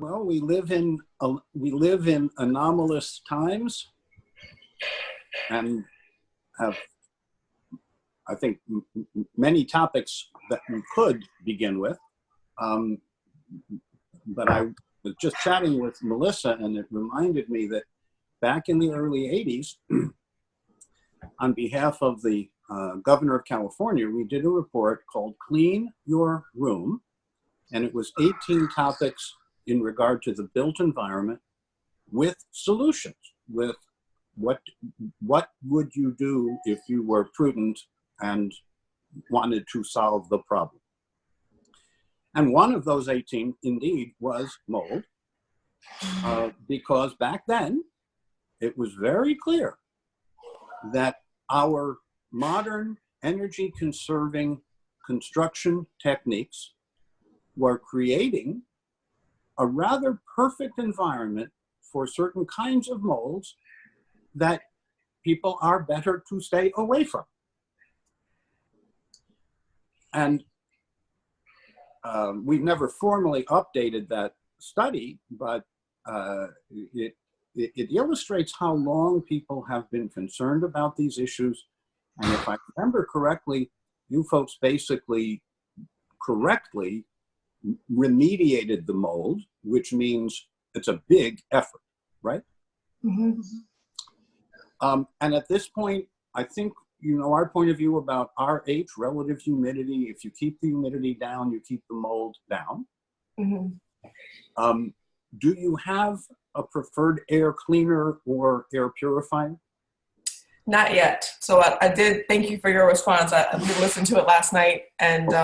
Well, we live in anomalous times, and have, I think, many topics that we could begin with. Um, but I was just chatting with Melissa, and it reminded me that back in the early 80s, on behalf of the governor of California, we did a report called Clean Your Room, and it was 18 topics in regard to the built environment with solutions, with what would you do if you were prudent and wanted to solve the problem. And one of those 18 indeed was mold, because back then it was very clear that our modern energy conserving construction techniques were creating a rather perfect environment for certain kinds of molds that people are better to stay away from. And we've never formally updated that study, but it illustrates how long people have been concerned about these issues. And if I remember correctly, you folks basically correctly remediated the mold, which means it's a big effort, right? Mm-hmm. And at this point, I think, you know, our point of view about RH, relative humidity, if you keep the humidity down, you keep the mold down. Mm-hmm. Do you have a preferred air cleaner or air purifier? Not yet. So I did thank you for your response. We listened to it last night, and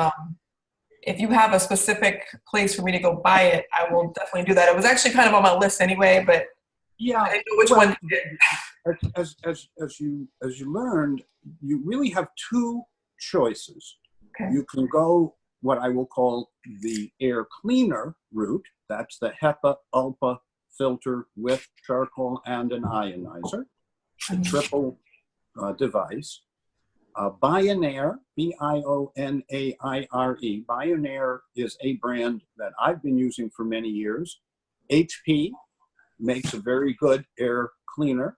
if you have a specific place for me to go buy it, I will definitely do that. It was actually kind of on my list anyway, but yeah, I didn't know which one to get. As you learned, you really have two choices. Okay. You can go what I will call the air cleaner route. That's the HEPA ULPA filter with charcoal and an ionizer, the triple device. Bionaire, B-I-O-N-A-I-R-E. Bionaire is a brand that I've been using for many years. HP makes a very good air cleaner.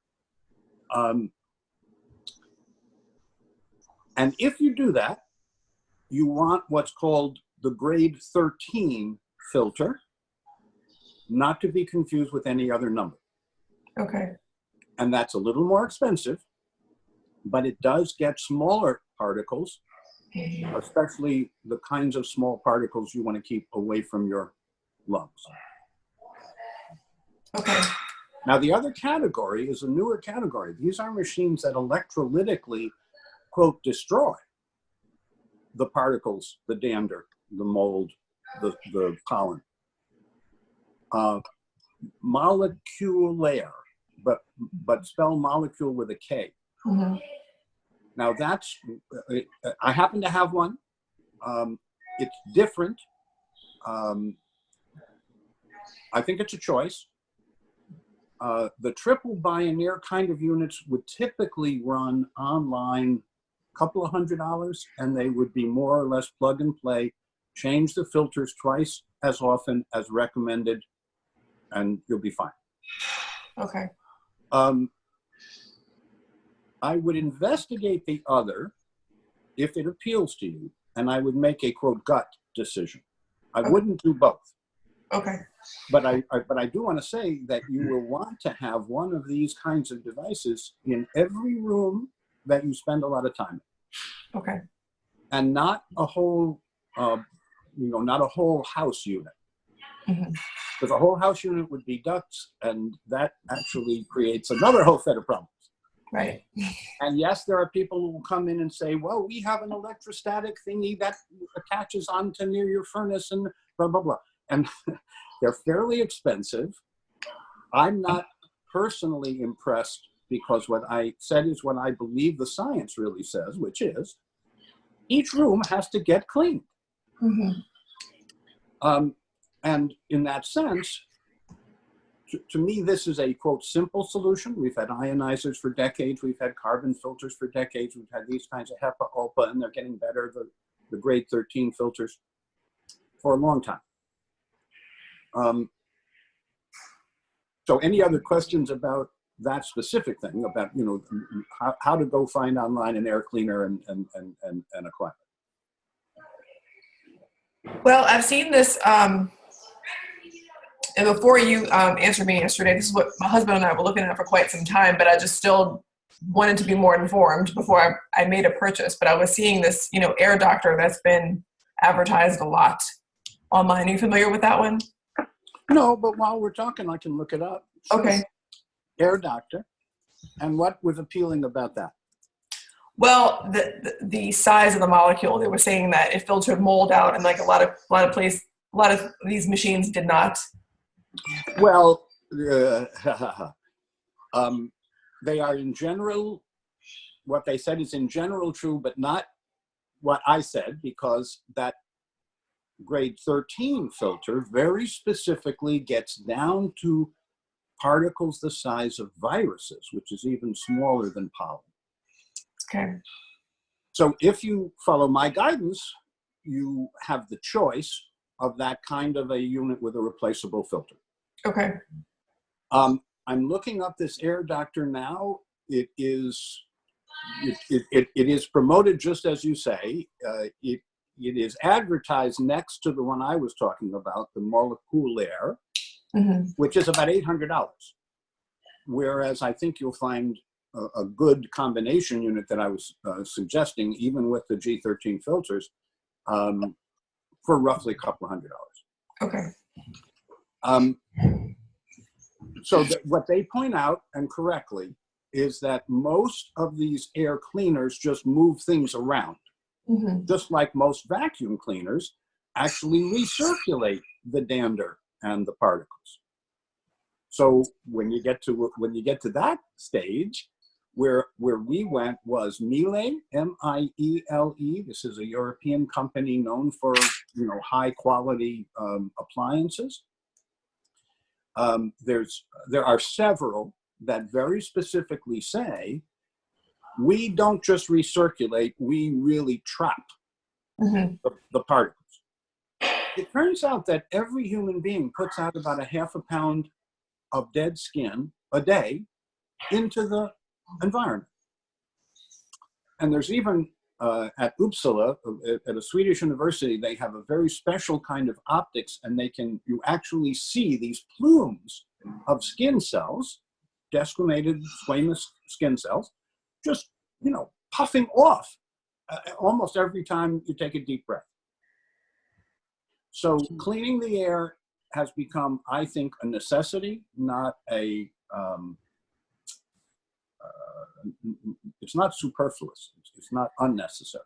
And if you do that, you want what's called the grade 13 filter, not to be confused with any other number. Okay. And that's a little more expensive, but it does get smaller particles, especially the kinds of small particles you want to keep away from your lungs. Okay. Now, the other category is a newer category. These are machines that electrolytically, quote, destroy the particles, the dander, the mold, the pollen. Moleculaire, but spell molecule with a K. Mm-hmm. Now that's, I happen to have one. It's different. I think it's a choice. The triple Bioneer kind of units would typically run online a couple of $100, and they would be more or less plug and play. Change the filters twice as often as recommended, and you'll be fine. Okay. I would investigate the other if it appeals to you, and I would make a, quote, gut decision. I wouldn't do both. Okay. But I do want to say that you will want to have one of these kinds of devices in every room that you spend a lot of time in. Okay. And not a whole, not a whole house unit. Mm-hmm. Because a whole house unit would be ducts, and that actually creates another whole set of problems. Right. And yes, there are people who will come in and say, well, we have an electrostatic thingy that attaches onto near your furnace and blah, blah, blah. And they're fairly expensive. I'm not personally impressed, because what I said is what I believe the science really says, which is each room has to get cleaned. Mm-hmm. And in that sense, to me, this is a, quote, simple solution. We've had ionizers for decades. We've had carbon filters for decades. We've had these kinds of HEPA, ULPA, and they're getting better, the grade 13 filters, for a long time. So any other questions about that specific thing, about, you know, how to go find online an air cleaner and acquire it? Well, I've seen this, and before you answered me yesterday, this is what my husband and I were looking at for quite some time, but I just still wanted to be more informed before I made a purchase. But I was seeing this, you know, air doctor that's been advertised a lot online. Are you familiar with that one? No, but while we're talking, I can look it up. Sure. Okay. Air doctor. And what was appealing about that? Well, the size of the molecule. They were saying that it filtered mold out, and like a lot of these machines did not. Well, they are in general, what they said is in general true, but not what I said, because that grade 13 filter very specifically gets down to particles the size of viruses, which is even smaller than pollen. Okay. So if you follow my guidance, you have the choice of that kind of a unit with a replaceable filter. Okay. I'm looking up this air doctor now. It is promoted just as you say. It is advertised next to the one I was talking about, the Moleculaire, which is about $800. Whereas I think you'll find a good combination unit that I was suggesting, even with the G13 filters, for roughly a couple $100. Okay. So what they point out, and correctly, is that most of these air cleaners just move things around. Just like most vacuum cleaners actually recirculate the dander and the particles. So when you get to that stage, where we went was Miele, M-I-E-L-E. This is a European company known for, you know, high quality appliances. There are several that very specifically say, we don't just recirculate, we really trap the particles. It turns out that every human being puts out about ½ a pound of dead skin a day into the environment. And there's even at Uppsala, at a Swedish university, they have a very special kind of optics, and you actually see these plumes of skin cells, desquamated squamous skin cells, just, you know, puffing off almost every time you take a deep breath. So cleaning the air has become, I think, a necessity, not a, it's not superfluous, it's not unnecessary.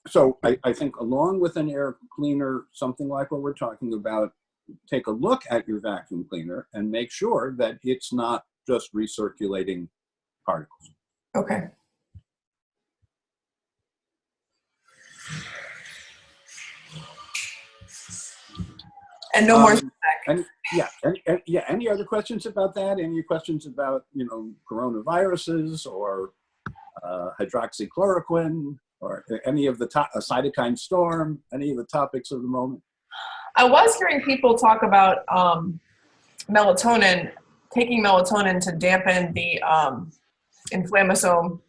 So I think along with an air cleaner, something like what we're talking about, take a look at your vacuum cleaner and make sure that it's not just recirculating particles. Okay. And no more. And any other questions about that? Any questions about, you know, coronaviruses or hydroxychloroquine or any of the cytokine storm, any of the topics of the moment? I was hearing people talk about melatonin, taking melatonin to dampen the inflammasome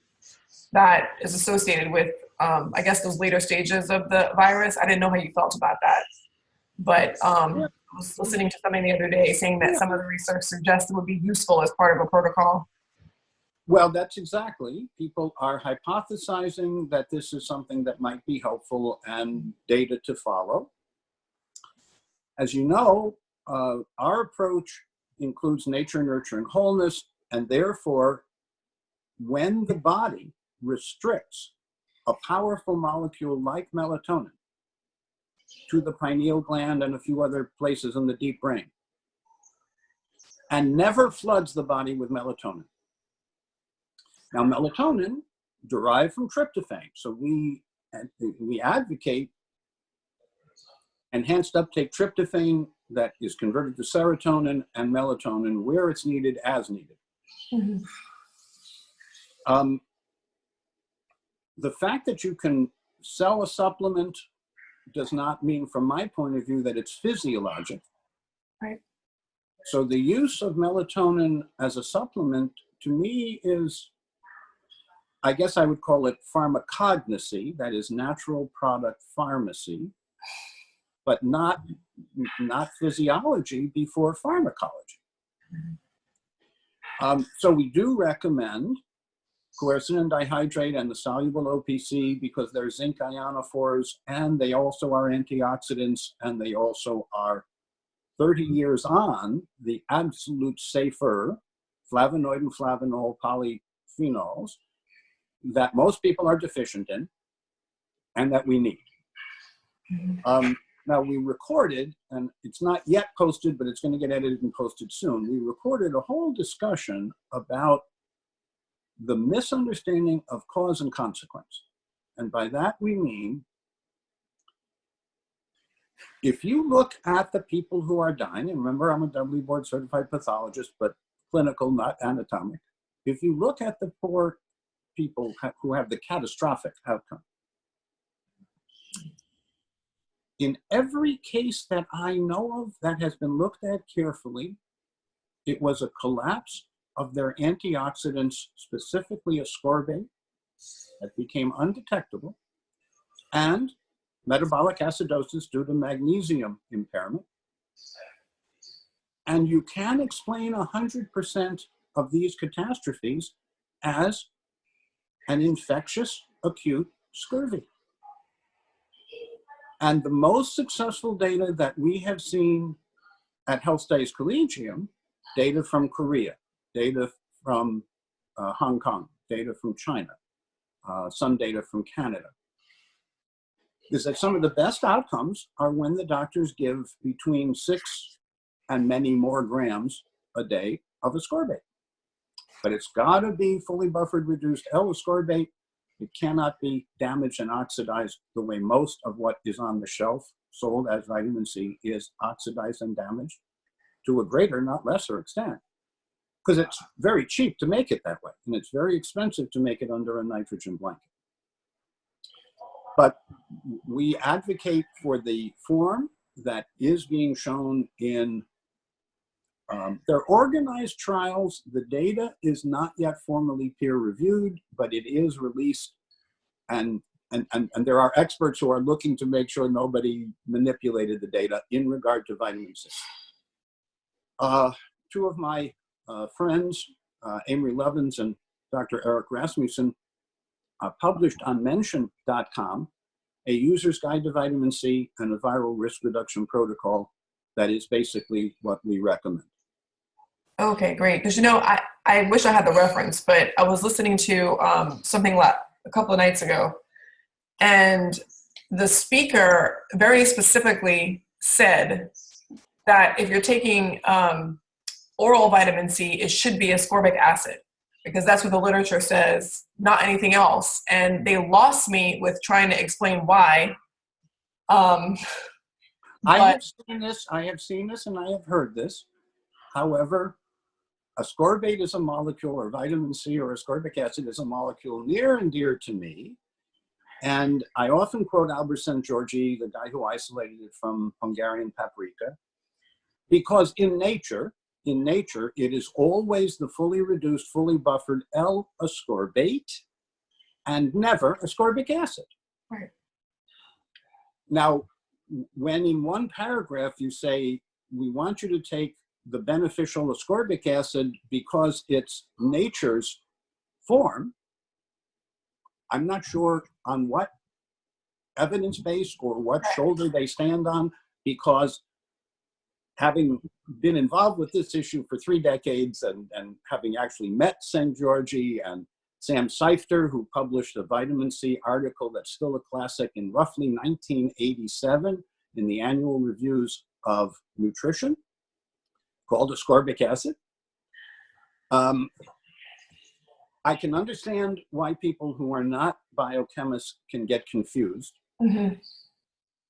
that is associated with, I guess, those later stages of the virus. I didn't know how you felt about that. But I was listening to something the other day saying that some of the research suggests it would be useful as part of a protocol. Well, that's exactly. People are hypothesizing that this is something that might be helpful and data to follow. As you know, our approach includes nature, nurture, and wholeness, and therefore, when the body restricts a powerful molecule like melatonin to the pineal gland and a few other places in the deep brain, and never floods the body with melatonin. Now, melatonin derived from tryptophan, so we advocate enhanced uptake tryptophan that is converted to serotonin and melatonin where it's needed as needed. The fact that you can sell a supplement does not mean, from my point of view, that it's physiologic. Right. So the use of melatonin as a supplement, to me, is, I guess I would call it pharmacognosy, that is natural product pharmacy, but not physiology before pharmacology. So we do recommend quercetin dihydrate and the soluble OPC because they're zinc ionophores, and they also are antioxidants, and they also are 30 years on the absolute safer flavonoid and flavonol polyphenols that most people are deficient in and that we need. Now we recorded, and it's not yet posted, but it's going to get edited and posted soon. We recorded a whole discussion about the misunderstanding of cause and consequence. And by that we mean, if you look at the people who are dying, and remember I'm a doubly board certified pathologist, but clinical, not anatomic. If you look at the poor people who have the catastrophic outcome, in every case that I know of that has been looked at carefully, it was a collapse of their antioxidants, specifically ascorbate, that became undetectable, and metabolic acidosis due to magnesium impairment. And you can explain 100% of these catastrophes as an infectious acute scurvy. And the most successful data that we have seen at Health Studies Collegium, data from Korea, data from Hong Kong, data from China, some data from Canada, is that some of the best outcomes are when the doctors give between 6 and many more grams a day of ascorbate. But it's got to be fully buffered reduced L-ascorbate. It cannot be damaged and oxidized the way most of what is on the shelf sold as vitamin C is oxidized and damaged to a greater, not lesser extent. Because it's very cheap to make it that way, and it's very expensive to make it under a nitrogen blanket. But we advocate for the form that is being shown in they're organized trials. The data is not yet formally peer reviewed, but it is released, and there are experts who are looking to make sure nobody manipulated the data in regard to vitamin C. Two of my friends, Amory Levins and Dr. Eric Rasmussen, published on mention.com a user's guide to vitamin C and a viral risk reduction protocol that is basically what we recommend. Okay, great. Because, you know, I wish I had the reference, but I was listening to something a couple of nights ago, and the speaker very specifically said that if you're taking oral vitamin C, it should be ascorbic acid, because that's what the literature says, not anything else. And they lost me with trying to explain why. I have seen this, and I have heard this. However, ascorbate is a molecule, or vitamin C or ascorbic acid is a molecule near and dear to me. And I often quote Albert Szent-Györgyi, the guy who isolated it from Hungarian paprika, because in nature, it is always the fully reduced, fully buffered L-ascorbate and never ascorbic acid. Right. Now, when in one paragraph you say, we want you to take the beneficial ascorbic acid because it's nature's form, I'm not sure on what evidence base or what shoulder they stand on, because having been involved with this issue for 3 decades and having actually met Szent-Györgyi and Sam Seifter, who published a vitamin C article that's still a classic in roughly 1987 in the annual reviews of nutrition, called ascorbic acid. I can understand why people who are not biochemists can get confused,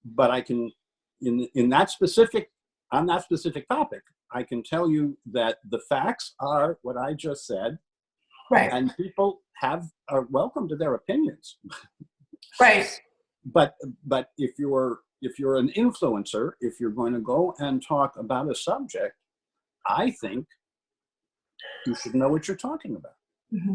but I can, on that specific topic, I can tell you that the facts are what I just said, right? And people are welcome to their opinions. Right. but if you're an influencer, if you're going to go and talk about a subject, I think you should know what you're talking about. Mm-hmm.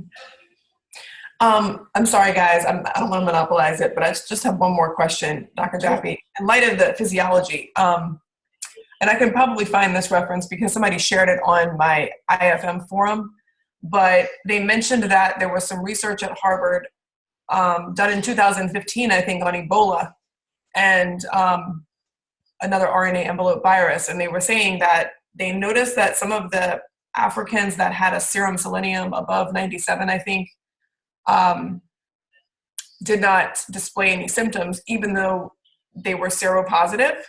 I'm sorry, guys. I don't want to monopolize it, but I just have one more question, Dr. Jaffe. In light of the physiology, and I can probably find this reference because somebody shared it on my IFM forum, but they mentioned that there was some research at Harvard done in 2015, I think, on Ebola and another RNA envelope virus. And they were saying that they noticed that some of the Africans that had a serum selenium above 97, I think, did not display any symptoms, even though they were seropositive.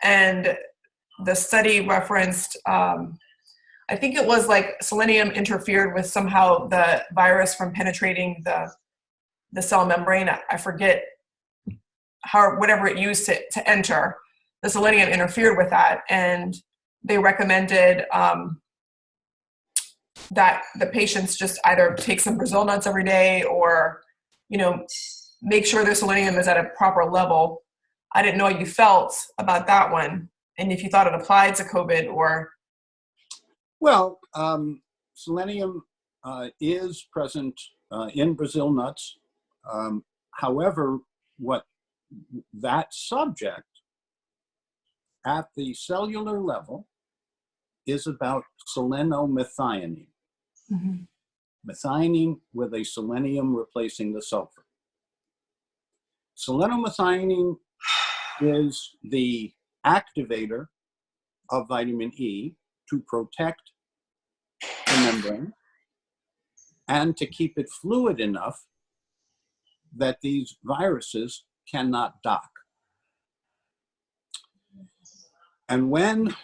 And the study referenced, I think it was like selenium interfered with somehow the virus from penetrating the cell membrane. I forget whatever it used to enter. The selenium interfered with that, and they recommended that the patients just either take some Brazil nuts every day or, make sure their selenium is at a proper level. I didn't know how you felt about that one, and if you thought it applied to COVID or. Well, selenium is present in Brazil nuts. However, what that subject at the cellular level is about selenomethionine. Mm-hmm. Methionine with a selenium replacing the sulfur. Selenomethionine is the activator of vitamin E to protect the membrane and to keep it fluid enough that these viruses cannot dock. And when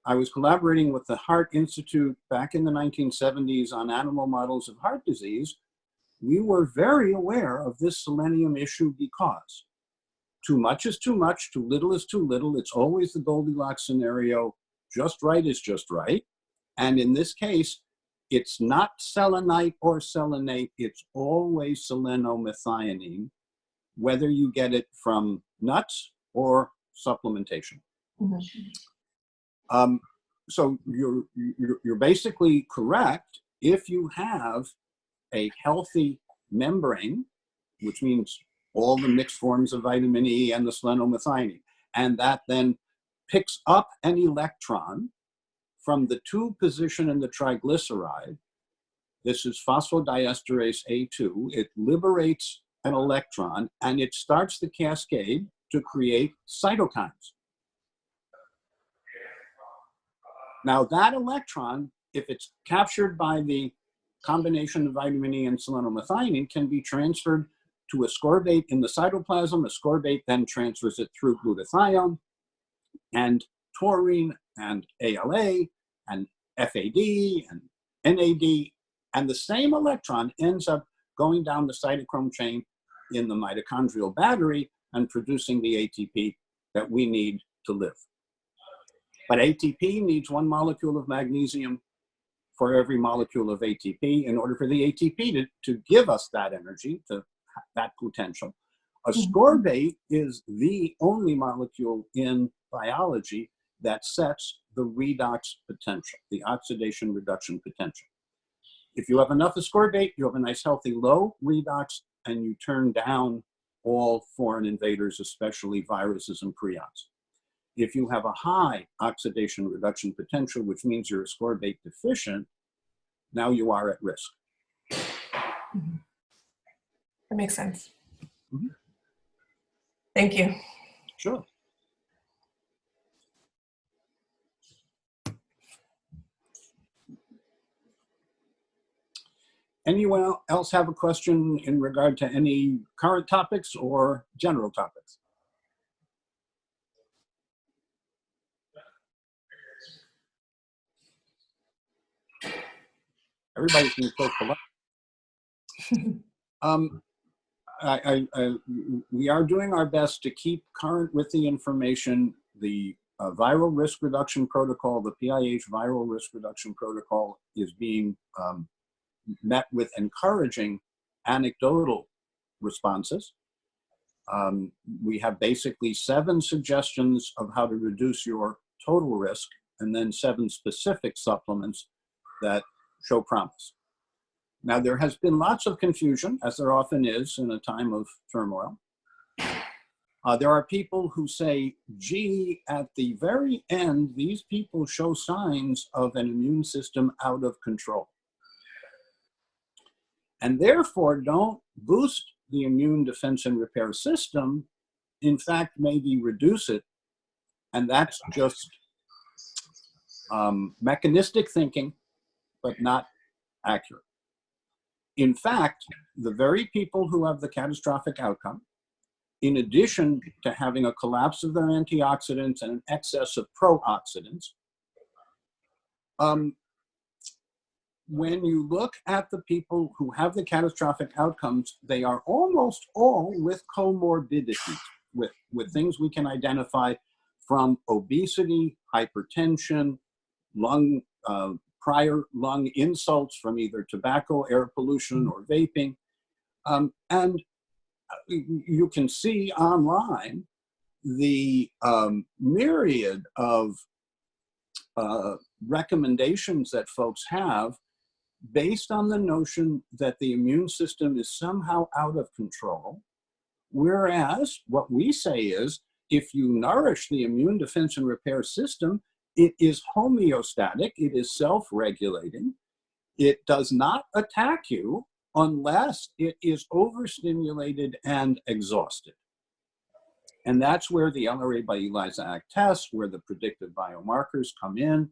I was collaborating with the Heart Institute back in the 1970s on animal models of heart disease, we were very aware of this selenium issue because too much is too much, too little is too little. It's always the Goldilocks scenario. Just right is just right. And in this case, it's not selenite or selenate, it's always selenomethionine, whether you get it from nuts or supplementation. Mm-hmm. So you're basically correct. If you have a healthy membrane, which means all the mixed forms of vitamin E and the selenomethionine, and that then picks up an electron from the 2 position in the triglyceride. This is phosphodiesterase A2. It liberates an electron and it starts the cascade to create cytokines. Now that electron, if it's captured by the combination of vitamin E and selenomethionine, can be transferred to ascorbate in the cytoplasm. Ascorbate then transfers it through glutathione and taurine and ALA and FAD and NAD, and the same electron ends up going down the cytochrome chain in the mitochondrial battery and producing the ATP that we need to live. But ATP needs 1 molecule of magnesium for every molecule of ATP in order for the ATP to give us that energy, that potential. Ascorbate is the only molecule in biology that sets the redox potential, the oxidation reduction potential. If you have enough ascorbate, you have a nice healthy low redox, and you turn down all foreign invaders, especially viruses and prions. If you have a high oxidation reduction potential, which means you're ascorbate deficient, now you are at risk. Mm-hmm. That makes sense. Mm-hmm. Thank you. Sure. Anyone else have a question in regard to any current topics or general topics? Everybody's being so polite. We are doing our best to keep current with the information. The viral risk reduction protocol, the PIH viral risk reduction protocol, is being met with encouraging anecdotal responses. We have basically 7 suggestions of how to reduce your total risk, and then 7 specific supplements that show promise. Now, there has been lots of confusion, as there often is in a time of turmoil. There are people who say, gee, at the very end, these people show signs of an immune system out of control. And therefore, don't boost the immune defense and repair system. In fact, maybe reduce it. And that's just mechanistic thinking, but not accurate. In fact, the very people who have the catastrophic outcome, in addition to having a collapse of their antioxidants and an excess of pro-oxidants, when you look at the people who have the catastrophic outcomes, they are almost all with comorbidities, with things we can identify from obesity, hypertension, prior lung insults from either tobacco, air pollution, or vaping. And you can see online the myriad of recommendations that folks have based on the notion that the immune system is somehow out of control. Whereas what we say is, if you nourish the immune defense and repair system, it is homeostatic, it is self-regulating, it does not attack you unless it is overstimulated and exhausted. And that's where the LRA by ELISA Act tests, where the predictive biomarkers come in.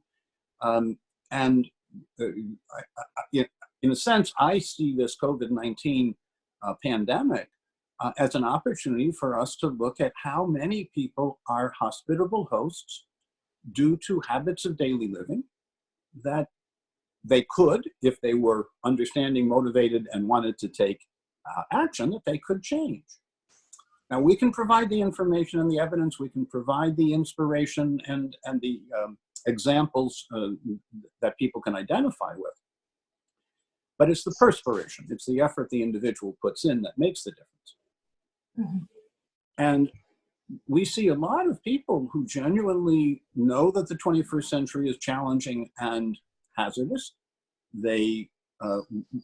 In a sense, I see this COVID-19 pandemic as an opportunity for us to look at how many people are hospitable hosts due to habits of daily living that they could, if they were understanding, motivated, and wanted to take action, that they could change. Now, we can provide the information and the evidence, we can provide the inspiration and the examples that people can identify with. But it's the perspiration, it's the effort the individual puts in that makes the difference. Mm-hmm. And we see a lot of people who genuinely know that the 21st century is challenging and hazardous. They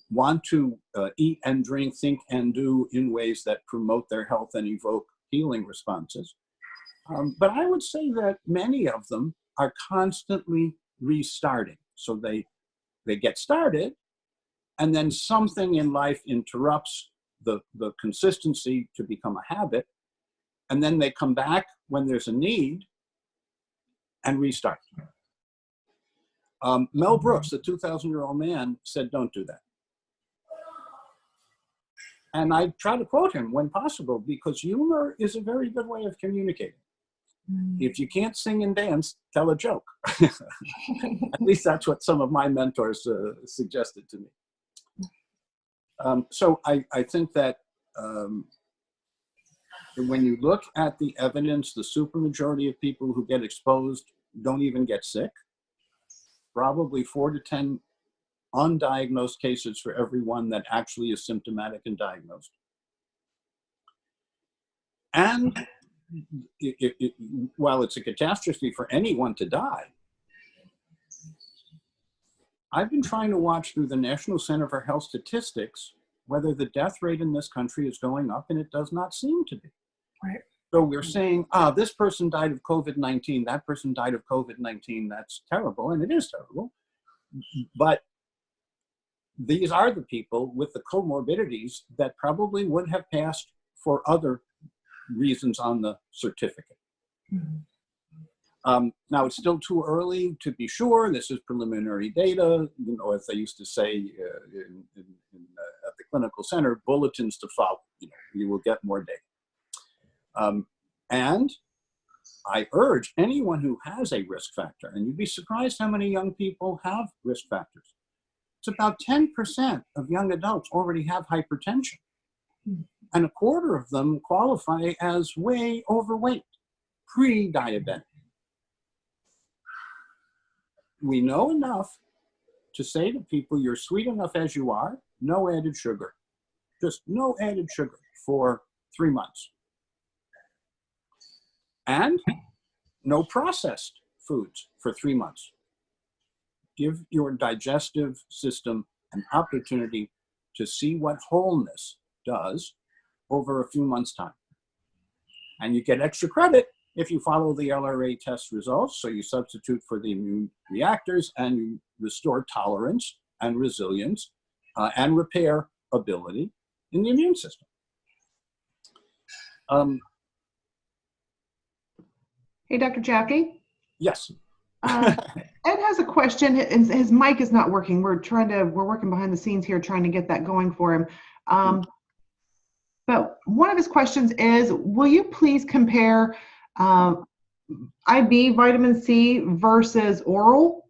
want to eat and drink, think and do in ways that promote their health and evoke healing responses. But I would say that many of them are constantly restarting. So they get started, and then something in life interrupts the consistency to become a habit. And then they come back when there's a need and restart. Mel Brooks, the 2,000-year-old man, said, don't do that. And I try to quote him when possible, because humor is a very good way of communicating. If you can't sing and dance, tell a joke. At least that's what some of my mentors suggested to me. So I think that when you look at the evidence, the supermajority of people who get exposed don't even get sick. Probably 4 to 10 undiagnosed cases for every one that actually is symptomatic and diagnosed. And while it's a catastrophe for anyone to die, I've been trying to watch through the National Center for Health Statistics whether the death rate in this country is going up, and it does not seem to be. Right. So we're saying, this person died of COVID-19, that person died of COVID-19, that's terrible, and it is terrible. But these are the people with the comorbidities that probably would have passed for other reasons on the certificate. Mm-hmm. Now, it's still too early to be sure. This is preliminary data. You know, as they used to say at the clinical center, bulletins to follow. You will get more data. And I urge anyone who has a risk factor, and you'd be surprised how many young people have risk factors. It's about 10% of young adults already have hypertension. And a quarter of them qualify as way overweight, pre-diabetic. We know enough to say to people, you're sweet enough as you are, no added sugar. Just no added sugar for 3 months. And no processed foods for 3 months. Give your digestive system an opportunity to see what wholeness does over a few months' time. And you get extra credit if you follow the LRA test results. So you substitute for the immune reactors and you restore tolerance and resilience and repair ability in the immune system. Hey, Dr. Jaffe. Yes. Ed has a question. His mic is not working. We're working behind the scenes here trying to get that going for him. But one of his questions is, will you please compare IV vitamin C versus oral?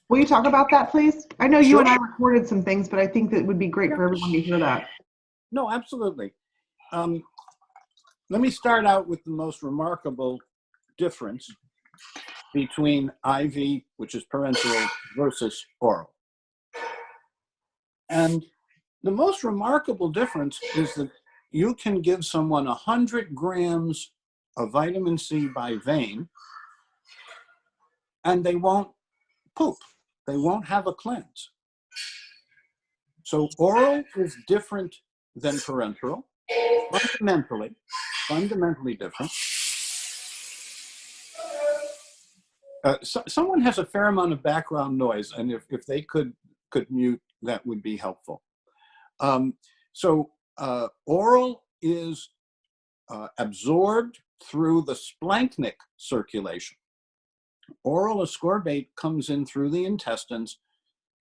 Will you talk about that, please? I know you and I recorded some things, but I think that would be great for everyone to hear that. No, absolutely. Let me start out with the most remarkable difference between IV, which is parenteral, versus oral. And the most remarkable difference is that you can give someone 100 grams of vitamin C by vein, and they won't poop. They won't have a cleanse. So oral is different than parenteral, fundamentally different. Someone has a fair amount of background noise, and if they could mute, that would be helpful. Oral is absorbed through the splanchnic circulation. Oral ascorbate comes in through the intestines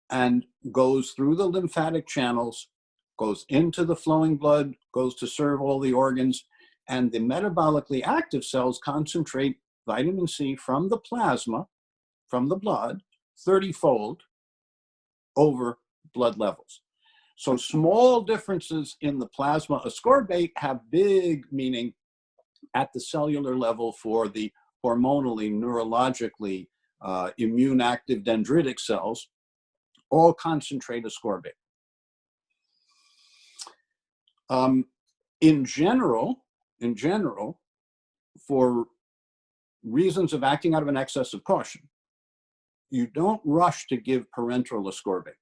and goes through the lymphatic channels, goes into the flowing blood, goes to serve all the organs, and the metabolically active cells concentrate vitamin C from the plasma, from the blood, 30-fold over blood levels. So small differences in the plasma ascorbate have big meaning at the cellular level for the hormonally, neurologically, immune active dendritic cells, all concentrate ascorbate. In general, for reasons of acting out of an excess of caution, you don't rush to give parenteral ascorbate.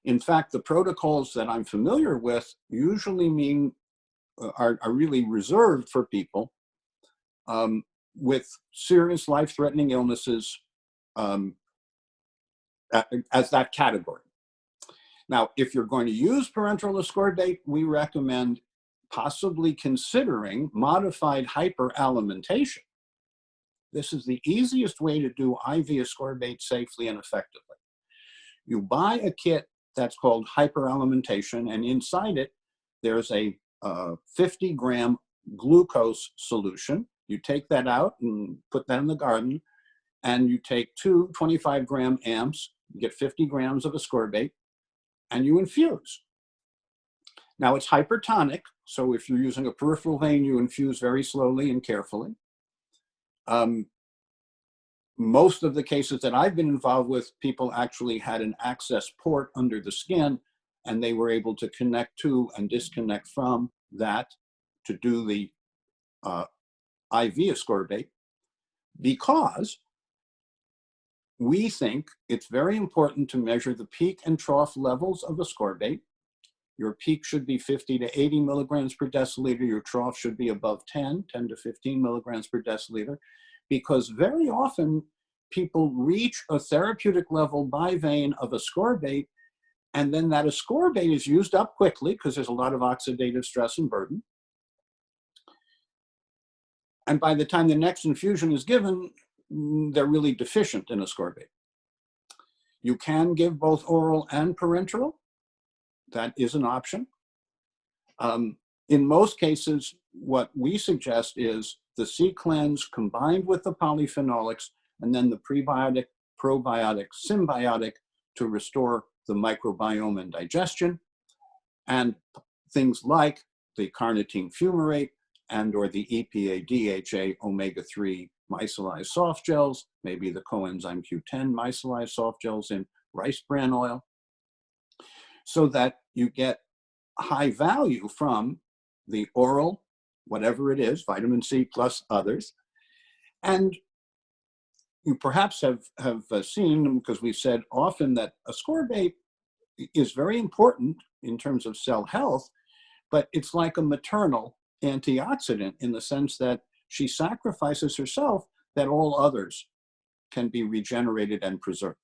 In fact, the protocols that I'm familiar with usually are really reserved for people with serious life-threatening illnesses as that category. Now, if you're going to use parenteral ascorbate, we recommend possibly considering modified hyperalimentation. This is the easiest way to do IV ascorbate safely and effectively. You buy a kit that's called hyperalimentation, and inside it, there's a 50-gram glucose solution. You take that out and put that in the garden, and you take two 25-gram amps, you get 50 grams of ascorbate, and you infuse. Now, it's hypertonic, so if you're using a peripheral vein, you infuse very slowly and carefully. Most of the cases that I've been involved with, people actually had an access port under the skin, and they were able to connect to and disconnect from that to do the IV ascorbate, because we think it's very important to measure the peak and trough levels of ascorbate. Your peak should be 50 to 80 milligrams per deciliter. Your trough should be above 10 to 15 milligrams per deciliter, because very often people reach a therapeutic level by vein of ascorbate, and then that ascorbate is used up quickly because there's a lot of oxidative stress and burden. And by the time the next infusion is given, they're really deficient in ascorbate. You can give both oral and parenteral. That is an option. In most cases, what we suggest is the C cleanse combined with the polyphenolics, and then the prebiotic, probiotic, symbiotic to restore the microbiome and digestion, and things like the carnitine fumarate and or the EPA DHA omega-3 micellized soft gels, maybe the coenzyme Q10 micellized soft gels in rice bran oil, so that you get high value from the oral whatever it is, vitamin C plus others. And you perhaps have seen, because we've said often that ascorbate is very important in terms of cell health, but it's like a maternal antioxidant in the sense that she sacrifices herself that all others can be regenerated and preserved.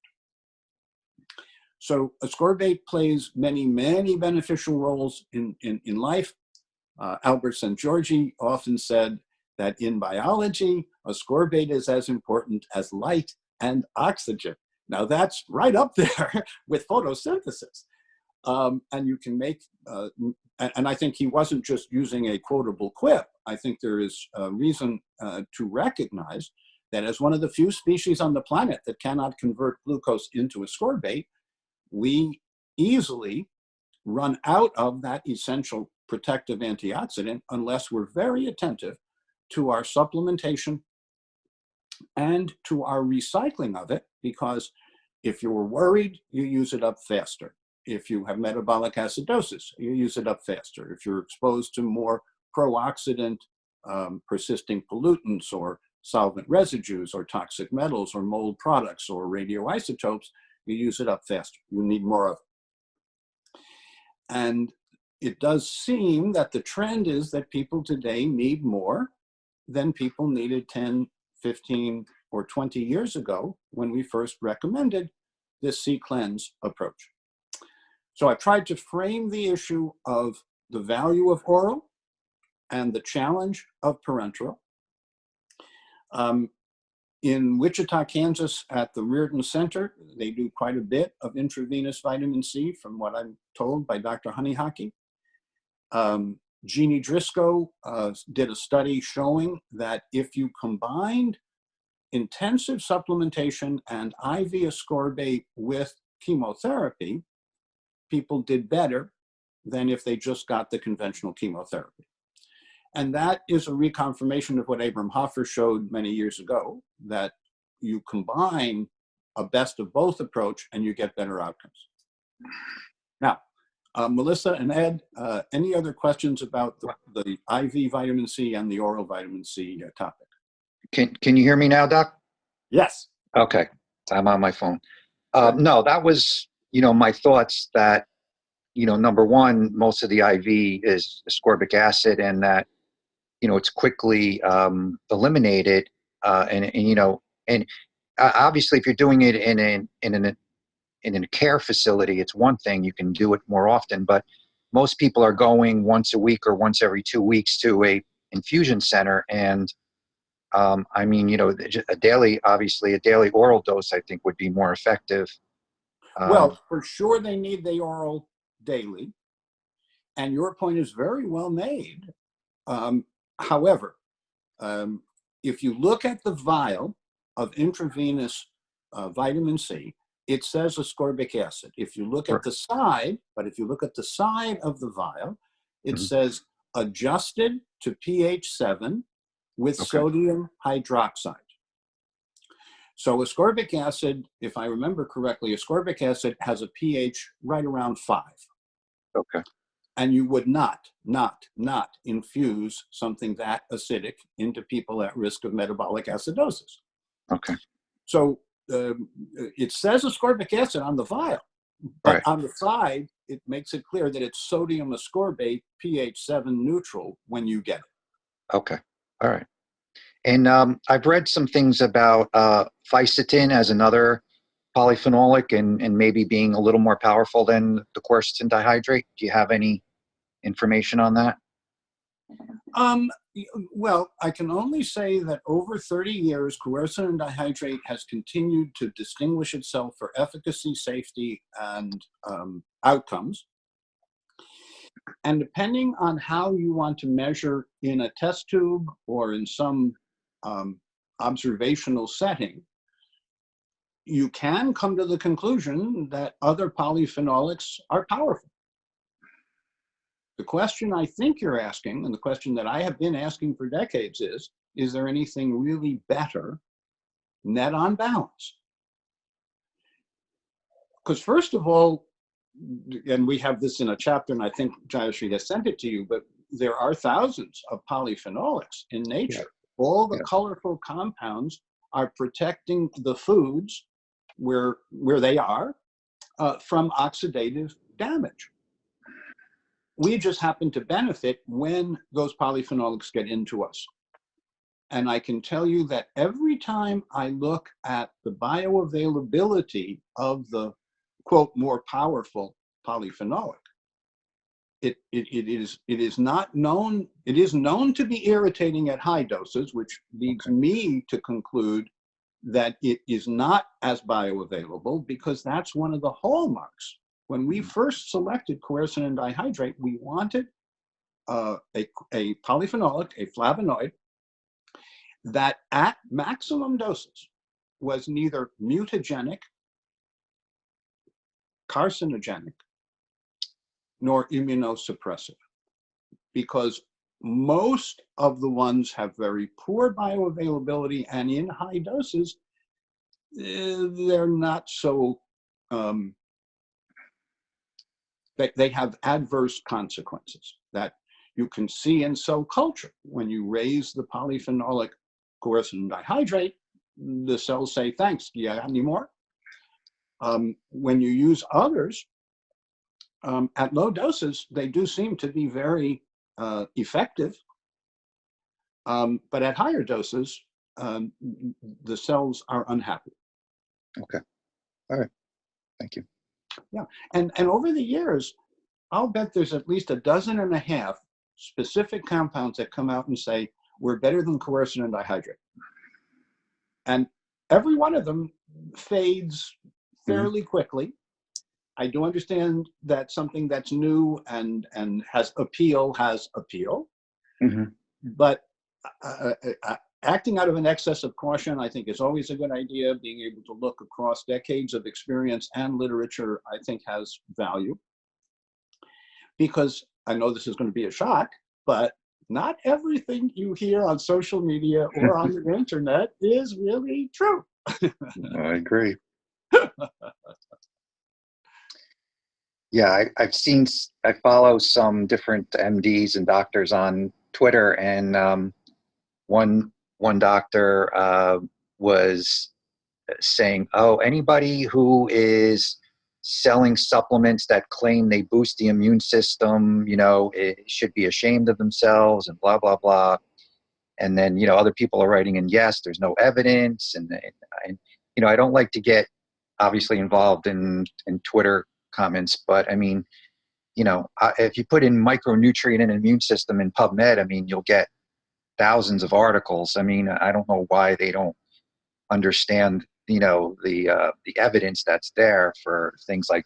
So ascorbate plays many, many beneficial roles in life. Albert Szent-Györgyi often said that in biology, ascorbate is as important as light and oxygen. Now that's right up there with photosynthesis. And you can make, and I think he wasn't just using a quotable quip. I think there is a reason to recognize that as one of the few species on the planet that cannot convert glucose into ascorbate, we easily run out of that essential protective antioxidant unless we're very attentive to our supplementation and to our recycling of it, because if you're worried, you use it up faster. If you have metabolic acidosis, you use it up faster. If you're exposed to more pro-oxidant persisting pollutants or solvent residues or toxic metals or mold products or radioisotopes, you use it up faster. You need more of it. And it does seem that the trend is that people today need more than people needed 10, 15, or 20 years ago when we first recommended this C-cleanse approach. So I tried to frame the issue of the value of oral and the challenge of parenteral. In Wichita, Kansas, at the Reardon Center, they do quite a bit of intravenous vitamin C, from what I'm told by Dr. Honeyhockey. Jeannie Driscoll did a study showing that if you combined intensive supplementation and IV ascorbate with chemotherapy, people did better than if they just got the conventional chemotherapy. And that is a reconfirmation of what Abram Hoffer showed many years ago, that you combine a best of both approach and you get better outcomes. Now, Melissa and Ed, any other questions about the IV vitamin C and the oral vitamin C topic? Can you hear me now, Doc? Yes. Okay, I'm on my phone. No, that was, my thoughts that, number one, most of the IV is ascorbic acid, and that, it's quickly eliminated. And obviously, if you're doing it in a care facility, it's one thing, you can do it more often, but most people are going once a week or once every 2 weeks to a infusion center. And a daily oral dose, I think, would be more effective. Well, for sure they need the oral daily. And your point is very well made. However, if you look at the vial of intravenous vitamin C, it says ascorbic acid. If you look at the side, of the vial, it says adjusted to pH 7 with sodium hydroxide. So ascorbic acid, if I remember correctly, ascorbic acid has a pH right around 5. Okay. And you would not infuse something that acidic into people at risk of metabolic acidosis. Okay. So it says ascorbic acid on the vial, but on the side, it makes it clear that it's sodium ascorbate, pH 7 neutral when you get it. Okay. All right. And I've read some things about fisetin as another polyphenolic and maybe being a little more powerful than the quercetin dihydrate. Do you have any information on that? Well, I can only say that over 30 years, quercetin dihydrate has continued to distinguish itself for efficacy, safety, and outcomes. And depending on how you want to measure in a test tube or in some observational setting, you can come to the conclusion that other polyphenolics are powerful. The question I think you're asking, and the question that I have been asking for decades is there anything really better net on balance? Because first of all, and we have this in a chapter, and I think Jayashri has sent it to you, but there are thousands of polyphenolics in nature. Yeah. All the Yeah. colorful compounds are protecting the foods where they are from oxidative damage. We just happen to benefit when those polyphenolics get into us. And I can tell you that every time I look at the bioavailability of the, quote, more powerful polyphenolic, it is not known, it is known to be irritating at high doses, which leads me to conclude that it is not as bioavailable, because that's one of the hallmarks. When we first selected quercetin dihydrate, we wanted a polyphenolic, a flavonoid, that at maximum doses was neither mutagenic, carcinogenic, nor immunosuppressive, because most of the ones have very poor bioavailability, and in high doses, they're not so, they have adverse consequences that you can see in cell culture. When you raise the polyphenolic quercetin dihydrate, the cells say, thanks, do you have any more? When you use others, at low doses, they do seem to be very effective. But at higher doses, the cells are unhappy. Okay. All right. Thank you. Yeah. And over the years, I'll bet there's at least 12.5 specific compounds that come out and say, we're better than quercetin dihydrate. And every one of them fades fairly quickly. I do understand that something that's new and has appeal. But acting out of an excess of caution, I think, is always a good idea. Being able to look across decades of experience and literature, I think, has value. Because I know this is going to be a shock, but not everything you hear on social media or on the internet is really true. I agree. Yeah, I follow some different MDs and doctors on Twitter, and one doctor was saying, oh, anybody who is selling supplements that claim they boost the immune system, it should be ashamed of themselves, and blah, blah, blah. And then, other people are writing in, yes, there's no evidence. And I don't like to get obviously involved in Twitter comments, but I mean, if you put in micronutrient and immune system in PubMed, I mean, you'll get thousands of articles. I mean, I don't know why they don't understand, the evidence that's there for things like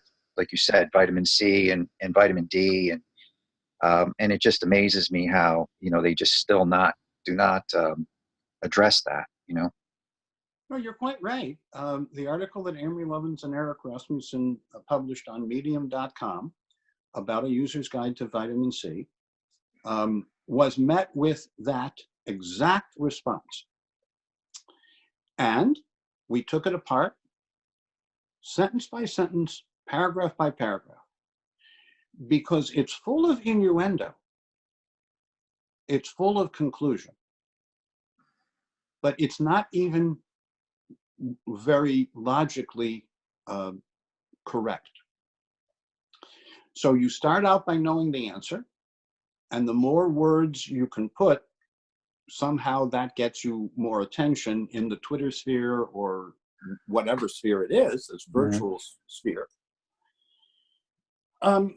you said, vitamin C and vitamin D, and it just amazes me how they just still do not address that. No, you're quite right. The article that Amory Lovins and Eric Rasmussen published on medium.com about a user's guide to vitamin C was met with that exact response. And we took it apart, sentence by sentence, paragraph by paragraph, because it's full of innuendo. It's full of conclusion. But it's not even very logically correct. So you start out by knowing the answer, and the more words you can put, somehow that gets you more attention in the Twitter sphere or whatever sphere it is, this virtual sphere. And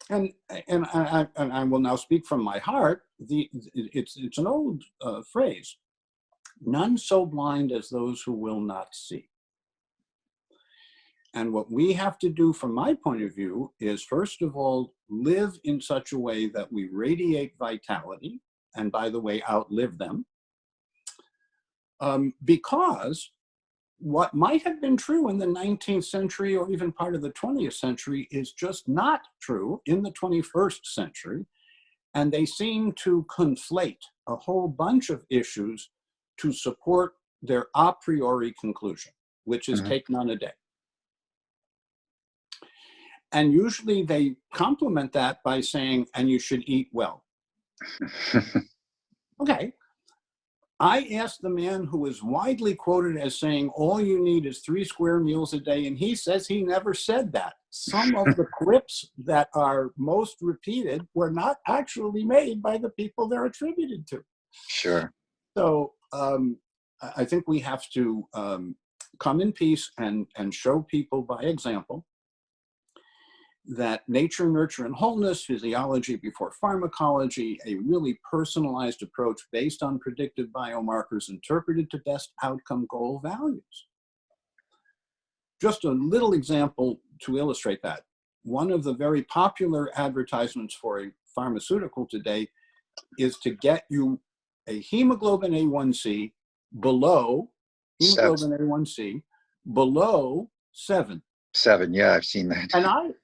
I will now speak from my heart. It's an old phrase: none so blind as those who will not see. And what we have to do, from my point of view, is first of all, live in such a way that we radiate vitality, and by the way, outlive them. Because what might have been true in the 19th century or even part of the 20th century is just not true in the 21st century. And they seem to conflate a whole bunch of issues to support their a priori conclusion, which is take none a day. And usually they complement that by saying, and you should eat well. Okay. I asked the man who is widely quoted as saying, all you need is 3 square meals a day, and he says he never said that. Some of the clips that are most repeated were not actually made by the people they're attributed to. Sure. So I think we have to come in peace and show people by example that nature, nurture, and wholeness, physiology before pharmacology, a really personalized approach based on predictive biomarkers interpreted to best outcome goal values. Just a little example to illustrate that. One of the very popular advertisements for a pharmaceutical today is to get you a hemoglobin A1C below, hemoglobin A1C below 7. 7, yeah, I've seen that.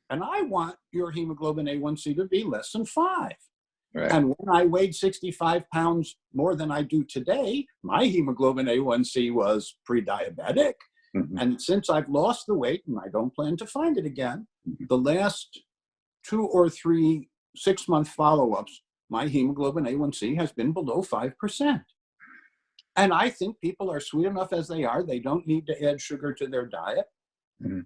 And I want your hemoglobin A1C to be less than 5. Right. And when I weighed 65 pounds more than I do today, my hemoglobin A1C was pre-diabetic. Mm-hmm. And since I've lost the weight, and I don't plan to find it again, Mm-hmm. the last 2 or 3 6-month follow-ups, my hemoglobin A1C has been below 5%. And I think people are sweet enough as they are. They don't need to add sugar to their diet. Mm-hmm.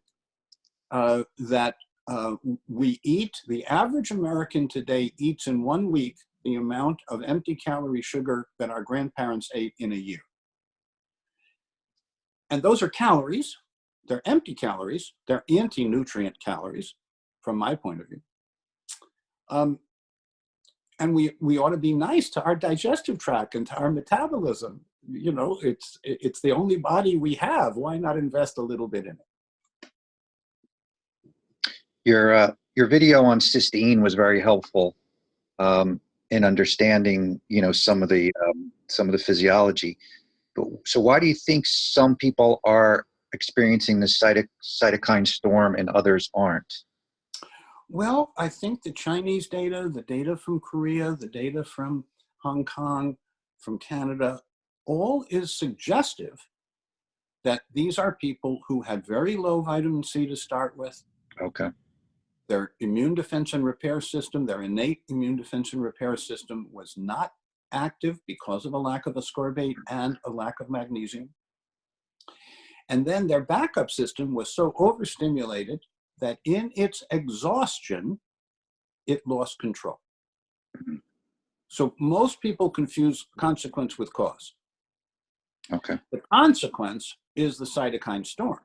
We eat, the average American today eats in 1 week the amount of empty calorie sugar that our grandparents ate in a year. And those are calories. They're empty calories. They're anti-nutrient calories, from my point of view. And we ought to be nice to our digestive tract and to our metabolism. You know, it's the only body we have. Why not invest a little bit in it? Your video on cysteine was very helpful in understanding, you know, some of the physiology. But so why do you think some people are experiencing the cytokine storm and others aren't? Well, I think the Chinese data, the data from Korea, the data from Hong Kong, from Canada, all is suggestive that these are people who had very low vitamin C to start with. Okay. Their immune defense and repair system, their innate immune defense and repair system was not active because of a lack of ascorbate and a lack of magnesium. And then their backup system was so overstimulated that in its exhaustion, it lost control. So most people confuse consequence with cause. Okay. The consequence is the cytokine storm.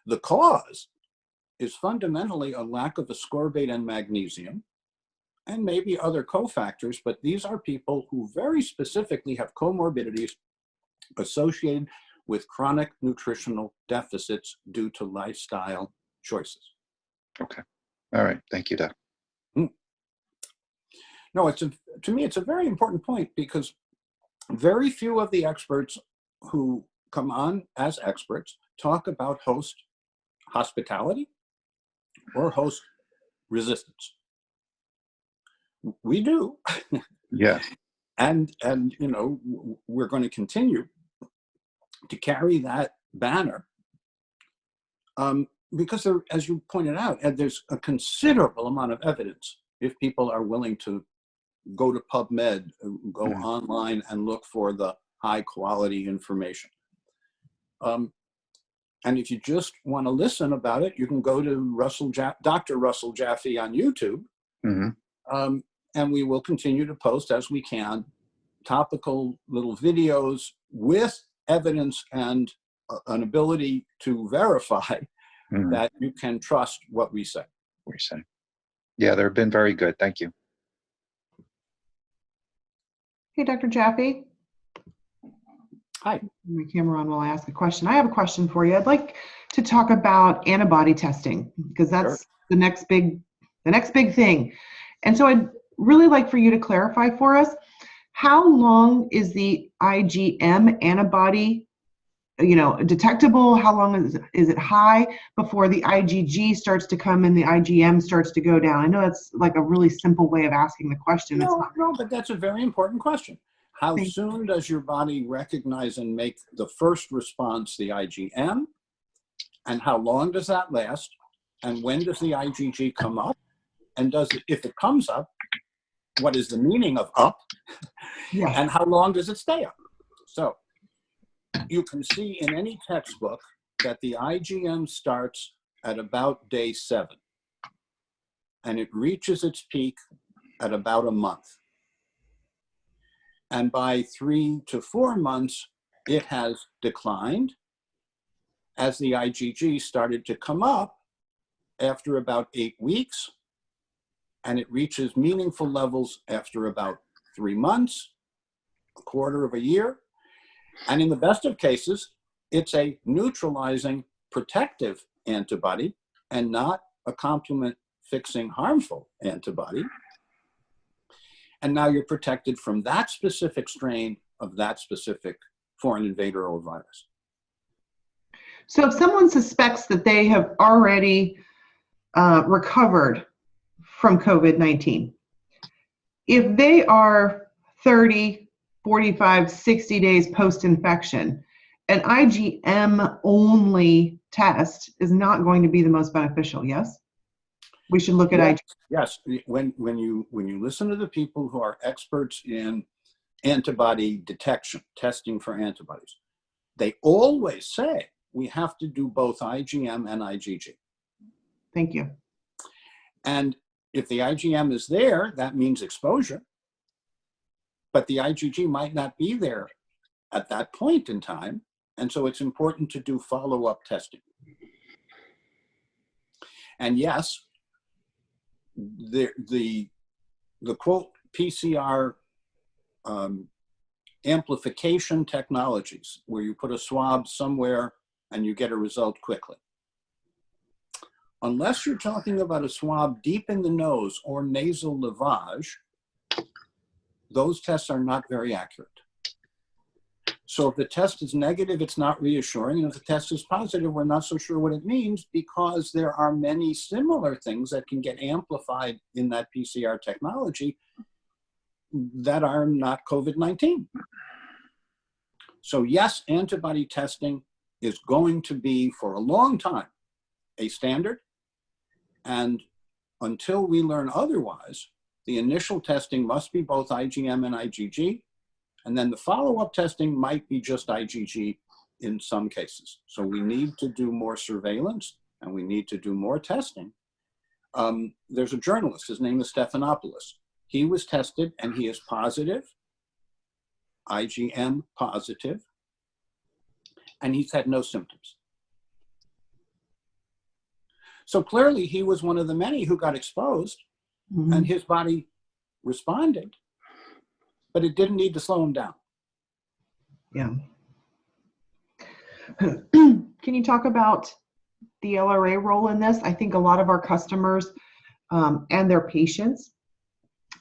The cause is fundamentally a lack of ascorbate and magnesium, and maybe other cofactors, but these are people who very specifically have comorbidities associated with chronic nutritional deficits due to lifestyle choices. Okay. All right. Thank you, Doc. No, to me, it's a very important point because very few of the experts who come on as experts talk about host hospitality or host resistance. We do. Yeah. And you know, we're going to continue to carry that banner because there, as you pointed out, there's a considerable amount of evidence if people are willing to go to PubMed, go online and look for the high quality information. And if you just want to listen about it, you can go to Dr. Russell Jaffe on YouTube. Mm-hmm. And we will continue to post as we can topical little videos with evidence and an ability to verify that you can trust what we say. What you're saying. Yeah, they've been very good. Thank you. Hey, Dr. Jaffe. Hi. My camera on while I ask a question. I have a question for you. I'd like to talk about antibody testing because that's Sure. the next big thing. And so I'd really like for you to clarify for us, how long is the IgM antibody, you know, detectable? How long is it high before the IgG starts to come and the IgM starts to go down? I know that's like a really simple way of asking the question. No, but that's a very important question. How Thank soon does your body recognize and make the first response, the IgM? And how long does that last? And when does the IgG come up? And does it, if it comes up, what is the meaning of up? Yes. And how long does it stay up? So you can see in any textbook that the IgM starts at about day 7, and it reaches its peak at about a month. And by 3 to 4 months, it has declined as the IgG started to come up after about 8 weeks, and it reaches meaningful levels after about 3 months, a quarter of a year. And in the best of cases, it's a neutralizing protective antibody and not a complement fixing harmful antibody. And now you're protected from that specific strain of that specific foreign invader or virus. So if someone suspects that they have already recovered from COVID-19, if they are 30, 45, 60 days post-infection, an IgM only test is not going to be the most beneficial, yes? We should look at IgM. Yes, when you listen to the people who are experts in antibody detection, testing for antibodies, they always say we have to do both IgM and IgG. Thank you. And if the IgM is there, that means exposure, but the IgG might not be there at that point in time. And so it's important to do follow-up testing. And yes, the quote PCR amplification technologies, where you put a swab somewhere and you get a result quickly. Unless you're talking about a swab deep in the nose or nasal lavage, those tests are not very accurate. So if the test is negative, it's not reassuring. And if the test is positive, we're not so sure what it means, because there are many similar things that can get amplified in that PCR technology that are not COVID-19. So yes, antibody testing is going to be, for a long time, a standard. And until we learn otherwise, the initial testing must be both IgM and IgG. And then the follow-up testing might be just IgG in some cases. So we need to do more surveillance and we need to do more testing. There's a journalist, his name is Stephanopoulos. He was tested and he is positive, IgM positive, and he's had no symptoms. So clearly he was one of the many who got exposed, and his body responded, but it didn't need to slow him down. Yeah. Can you talk about the LRA role in this? I think a lot of our customers and their patients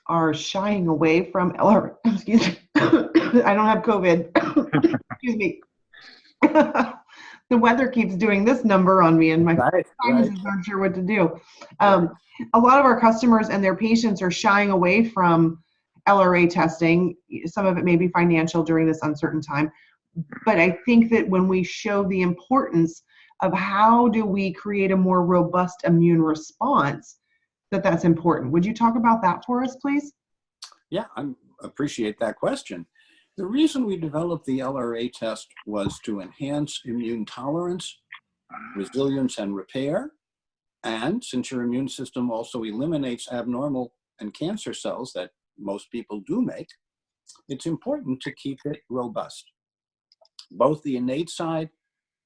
are shying away from LRA. Excuse me. I don't have COVID. Excuse me. The weather keeps doing this number on me, and my sinuses aren't sure what to do. A lot of our customers and their patients are shying away from LRA testing. Some of it may be financial during this uncertain time, but I think that when we show the importance of how do we create a more robust immune response, that's important. Would you talk about that for us, please? Yeah, I appreciate that question. The reason we developed the LRA test was to enhance immune tolerance, resilience, and repair. And since your immune system also eliminates abnormal and cancer cells that most people do make, it's important to keep it robust, both the innate side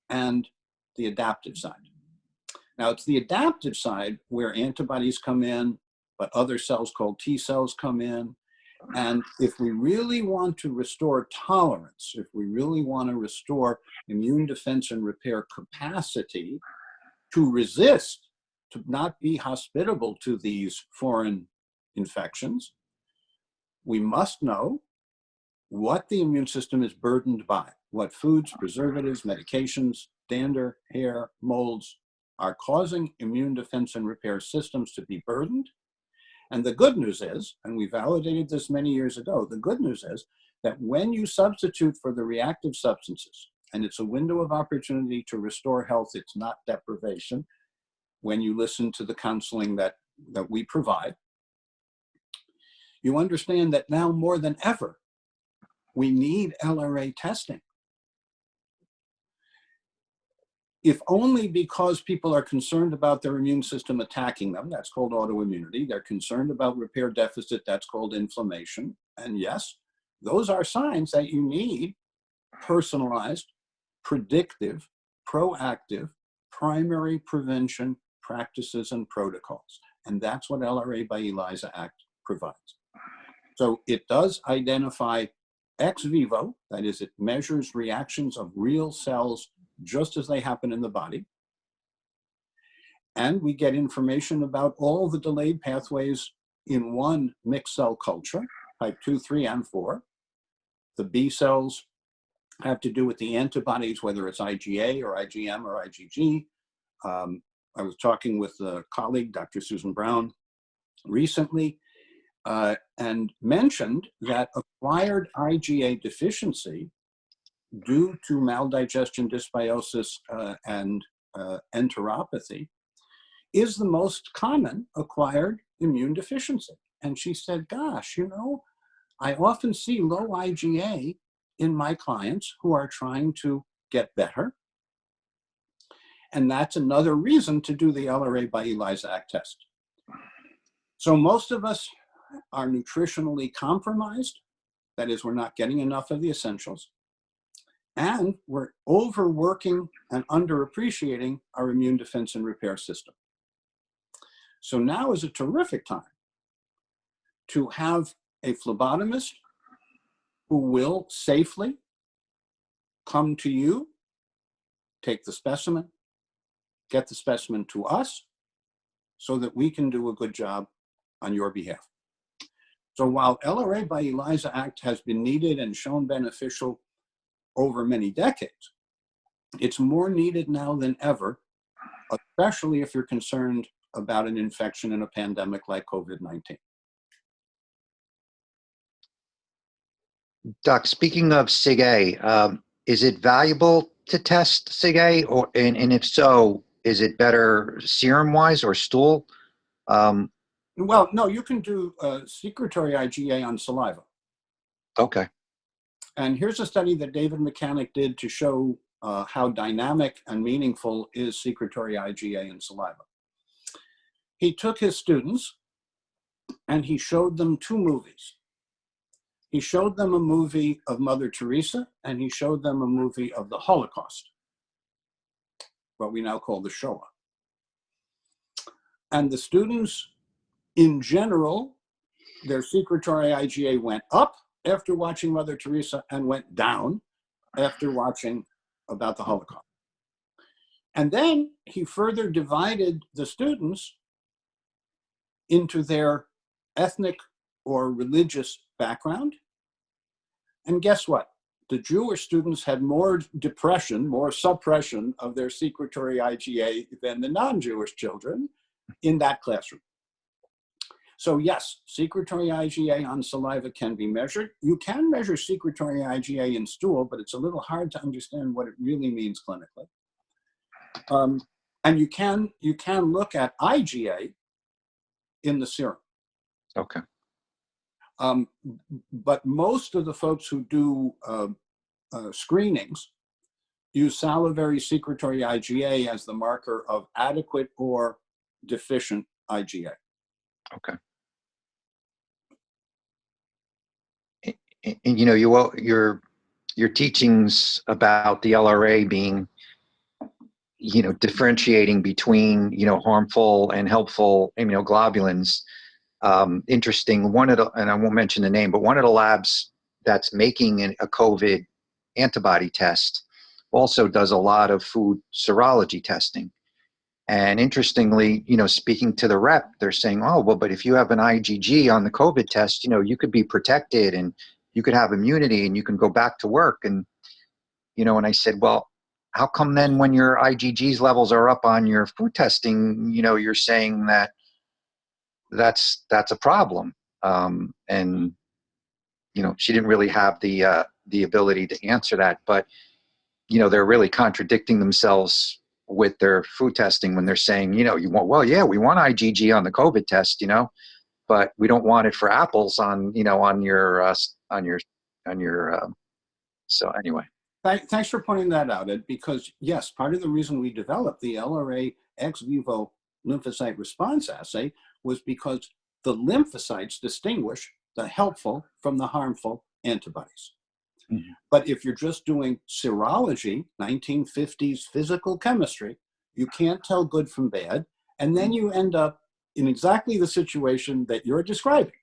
and the adaptive side. Now, it's the adaptive side where antibodies come in, but other cells called T cells come in. And if we really want to restore tolerance, if we really want to restore immune defense and repair capacity to resist, to not be hospitable to these foreign infections, we must know what the immune system is burdened by, what foods, preservatives, medications, dander, hair, molds are causing immune defense and repair systems to be burdened. And the good news is, and we validated this many years ago, the good news is that when you substitute for the reactive substances, and it's a window of opportunity to restore health, it's not deprivation, when you listen to the counseling that we provide, you understand that now more than ever, we need LRA testing. If only because people are concerned about their immune system attacking them, that's called autoimmunity. They're concerned about repair deficit, that's called inflammation. And yes, those are signs that you need personalized, predictive, proactive, primary prevention practices and protocols. And that's what LRA by ELISA Act provides. So it does identify ex vivo, that is, it measures reactions of real cells just as they happen in the body. And we get information about all the delayed pathways in one mixed cell culture, type 2, 3, and 4. The B cells have to do with the antibodies, whether it's IgA or IgM or IgG. I was talking with a colleague, Dr. Susan Brown, recently, and mentioned that acquired IgA deficiency due to maldigestion, dysbiosis, and enteropathy is the most common acquired immune deficiency. And she said, gosh, you know, I often see low IgA in my clients who are trying to get better. And that's another reason to do the LRA by ELISA Act test. So most of us are nutritionally compromised. That is, we're not getting enough of the essentials. And we're overworking and underappreciating our immune defense and repair system. So now is a terrific time to have a phlebotomist who will safely come to you, take the specimen, get the specimen to us so that we can do a good job on your behalf. So while LRA by ELISA Act has been needed and shown beneficial over many decades, it's more needed now than ever, especially if you're concerned about an infection in a pandemic like COVID-19. Doc, speaking of SIG-A, is it valuable to test SIG-A, and if so, is it better serum-wise or stool? Well, no, you can do secretory IgA on saliva. Okay. And here's a study that David Mechanic did to show how dynamic and meaningful is secretory IgA in saliva. He took his students and he showed them two movies. He showed them a movie of Mother Teresa and he showed them a movie of the Holocaust, what we now call the Shoah. And the students, in general, their secretory IgA went up after watching Mother Teresa and went down after watching about the Holocaust. And then he further divided the students into their ethnic or religious background. And guess what? The Jewish students had more depression, more suppression of their secretory IgA than the non-Jewish children in that classroom. So yes, secretory IgA on saliva can be measured. You can measure secretory IgA in stool, but it's a little hard to understand what it really means clinically. And you can look at IgA in the serum. Okay. But most of the folks who do screenings use salivary secretory IgA as the marker of adequate or deficient IgA. Okay. And you know, your teachings about the LRA being, you know, differentiating between, you know, harmful and helpful immunoglobulins. Interesting. And I won't mention the name, but one of the labs that's making a COVID antibody test also does a lot of food serology testing. And interestingly, you know, speaking to the rep, they're saying, oh, well, but if you have an IgG on the COVID test, you know, you could be protected and you could have immunity and you can go back to work. And, you know, and I said, well, how come then when your IgG's levels are up on your food testing, you know, you're saying that that's a problem? And, you know, she didn't really have the ability to answer that, but, you know, they're really contradicting themselves with their food testing when they're saying, you know, you want, well, yeah, we want IgG on the COVID test, you know, but we don't want it for apples on, you know, on your, so anyway. Thanks for pointing that out, Ed, because yes, part of the reason we developed the LRA ex vivo lymphocyte response assay was because the lymphocytes distinguish the helpful from the harmful antibodies. Mm-hmm. But if you're just doing serology, 1950s physical chemistry, you can't tell good from bad. And then you end up in exactly the situation that you're describing.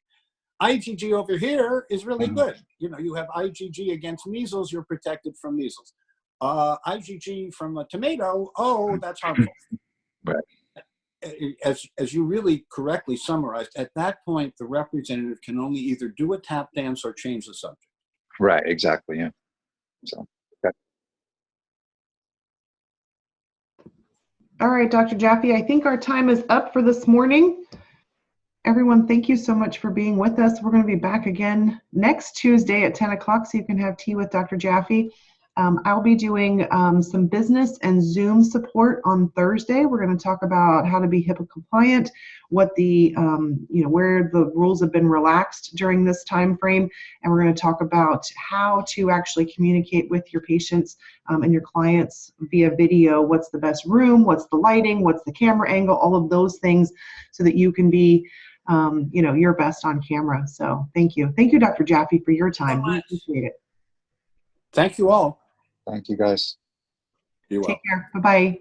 IgG over here is really good. You know, you have IgG against measles, you're protected from measles. IgG from a tomato, oh, that's harmful. Right. As you really correctly summarized, at that point, the representative can only either do a tap dance or change the subject. Right, exactly, yeah. So, okay. All right, Dr. Jaffe, I think our time is up for this morning. Everyone, thank you so much for being with us. We're going to be back again next Tuesday at 10 o'clock, so you can have tea with Dr. Jaffe. I'll be doing some business and Zoom support on Thursday. We're going to talk about how to be HIPAA compliant, what the, where the rules have been relaxed during this time frame, and we're going to talk about how to actually communicate with your patients and your clients via video. What's the best room? What's the lighting? What's the camera angle? All of those things, so that you can be, your best on camera. So thank you, Dr. Jaffe, for your time. We appreciate it. Thank you all. Thank you, guys. Be well. Take care. Bye-bye.